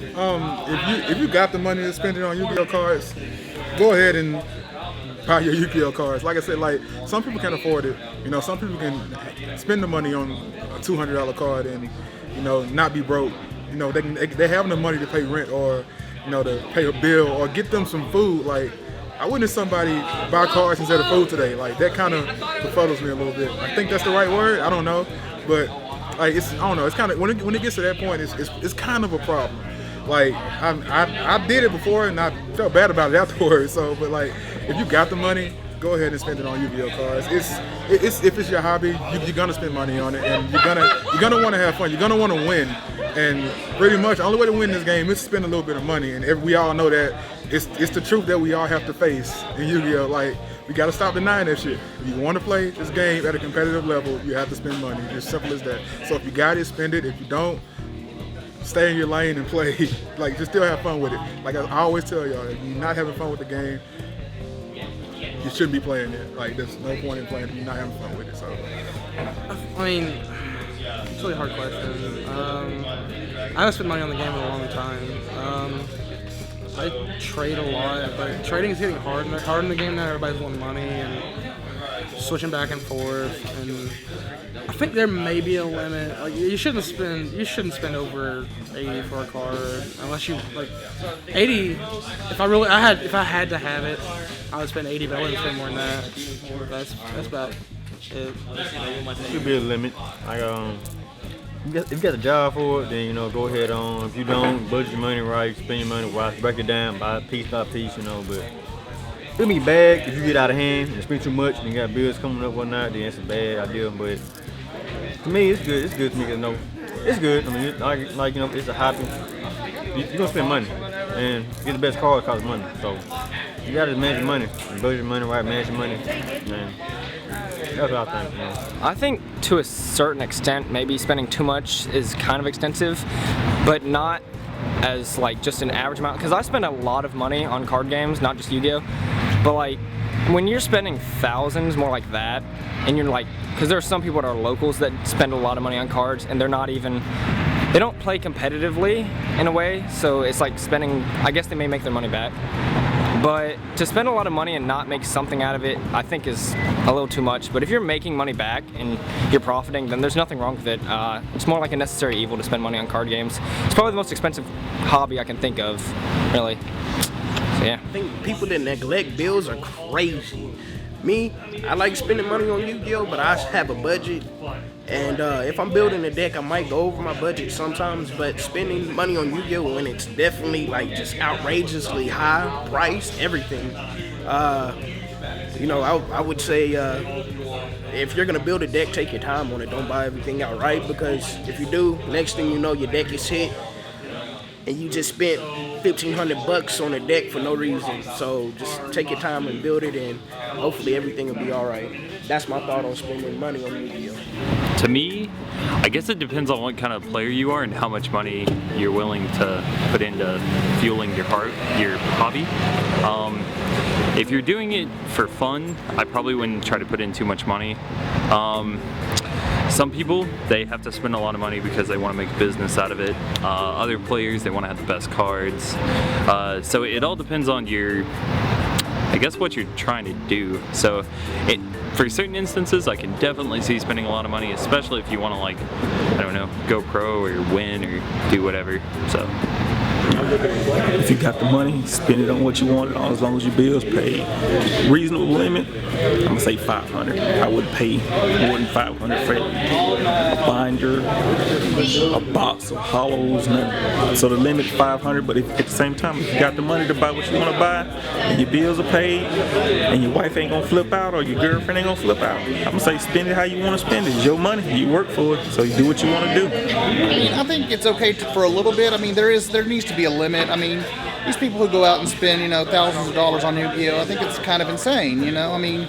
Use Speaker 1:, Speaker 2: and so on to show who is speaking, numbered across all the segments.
Speaker 1: If you got the money to spend it on Yu-Gi-Oh cards, go ahead and buy your Yu-Gi-Oh cards. Like I said, like some people can afford it. You know, some people can spend the money on a $200 card and not be broke. You know, they have enough money to pay rent or to pay a bill or get them some food. Like I witnessed somebody buy cards instead of food today. Like that kind of befuddles me a little bit. I think that's the right word. I don't know, but like I don't know. It's kind of when it gets to that point, it's kind of a problem. Like I did it before and I felt bad about it afterwards. So, but like if you got the money, go ahead and spend it on Yu-Gi-Oh cards. It's if it's your hobby, you're gonna spend money on it, and you're gonna want to have fun. You're gonna want to win, and pretty much the only way to win this game is to spend a little bit of money. And we all know that it's the truth that we all have to face in Yu-Gi-Oh. Like we gotta stop denying that shit. If you want to play this game at a competitive level, you have to spend money. It's simple as that. So if you got it, spend it. If you don't, stay in your lane and play. Like just still have fun with it. Like I always tell y'all, if you're not having fun with the game, you shouldn't be playing it. Like there's no point in playing it if you're not having fun with it. So
Speaker 2: I mean, it's a really hard question. I haven't spent money on the game in a long time. I trade a lot, but trading is getting hard in the game now. Everybody's wanting money and switching back and forth, and I think there may be a limit. Like you shouldn't spend over 80 for a card unless you like 80. If I had to have it, I would spend 80, but I wouldn't spend more than that. That's about it.
Speaker 3: Should be a limit. Like if you got a job for it, then go ahead on. If you don't, budget your money right, spend your money wise, break it down, buy it piece by piece, But it'll be bad if you get out of hand and spend too much and you got bills coming up whatnot. Then it's a bad idea. But to me, it's good. It's good to me because it's good. I mean, it's a hobby. You're gonna spend money and get the best card costs money. So you gotta manage your money, budget your money right, manage your money, man. That's what I think.
Speaker 4: I think to a certain extent, maybe spending too much is kind of extensive, but not as like just an average amount. Because I spend a lot of money on card games, not just Yu-Gi-Oh. But like when you're spending thousands, more like that, and you're like, because there are some people that are locals that spend a lot of money on cards, and they don't play competitively in a way. So it's like spending. I guess they may make their money back. But to spend a lot of money and not make something out of it, I think is a little too much. But if you're making money back and you're profiting, then there's nothing wrong with it. It's more like a necessary evil to spend money on card games. It's probably the most expensive hobby I can think of, really. So, yeah.
Speaker 5: I think people that neglect bills are crazy. Me, I like spending money on Yu-Gi-Oh, but I have a budget. And if I'm building a deck, I might go over my budget sometimes, but spending money on Yu-Gi-Oh when it's definitely like just outrageously high priced, everything. I would say if you're gonna build a deck, take your time on it. Don't buy everything outright, because if you do, next thing you know, your deck is hit, and you just spent $1,500 on a deck for no reason. So just take your time and build it, and hopefully everything will be all right. That's my thought on spending money on Yu-Gi-Oh.
Speaker 6: To me, I guess it depends on what kind of player you are and how much money you're willing to put into fueling your hobby. If you're doing it for fun, I probably wouldn't try to put in too much money. Some people, they have to spend a lot of money because they want to make a business out of it. Other players, they want to have the best cards. So it all depends on what you're trying to do. So for certain instances, I can definitely see spending a lot of money, especially if you want to go pro or win or do whatever. So
Speaker 7: if you got the money, spend it on what you want, as long as your bills paid. Reasonable limit, I'm gonna say 500. I wouldn't pay more than 500 for a binder, a box of hollows. So the limit 500. But if at the same time, if you got the money to buy what you want to buy, and your bills are paid, and your wife ain't gonna flip out or your girlfriend ain't gonna flip out, I'm gonna say spend it how you want to spend it. It's your money. You work for it, so you do what you want to do.
Speaker 8: I think it's okay for a little bit. I mean, there needs to be a limit. I mean, these people who go out and spend, thousands of dollars on Yu-Gi-Oh, I think it's kind of insane, I mean,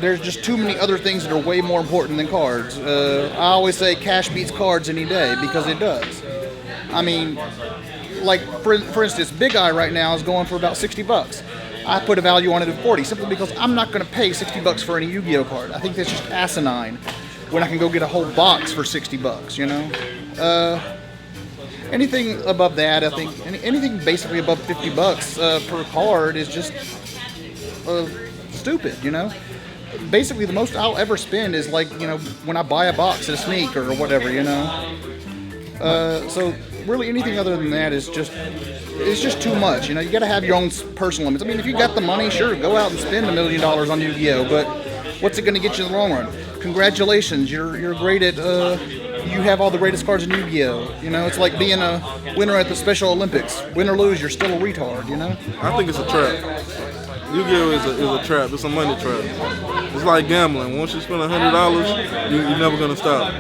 Speaker 8: there's just too many other things that are way more important than cards. I always say cash beats cards any day, because it does. I mean, like, for instance, Big Eye right now is going for about $60. I put a value on it of 40, simply because I'm not going to pay $60 for any Yu-Gi-Oh card. I think that's just asinine when I can go get a whole box for $60, anything above that, I think anything basically above $50 per card is just stupid, you know. Basically, the most I'll ever spend is like, you know, when I buy a box at a sneak or whatever, you know. So really, anything other than that is just too much. You know, you got to have your own personal limits. I mean, if you got the money, sure, go out and spend $1 million on Yu-Gi-Oh. But what's it going to get you in the long run? Congratulations, you're great at. You have all the greatest cards in Yu-Gi-Oh. You know, it's like being a winner at the Special Olympics. Win or lose, you're still a retard. You know.
Speaker 9: I think it's a trap. Yu-Gi-Oh is a trap. It's a money trap. It's like gambling. Once you spend $100, you're never gonna stop.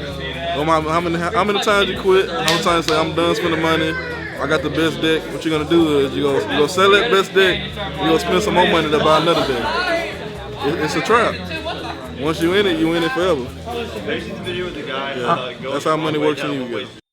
Speaker 9: No matter how many times you quit, how many times you say I'm done spending money, I got the best deck. What you're gonna do is you're gonna sell that best deck. You're gonna spend some more money to buy another deck. It's a trap. Once you in it forever. Yeah, that's how money works in Yu-Gi-Oh.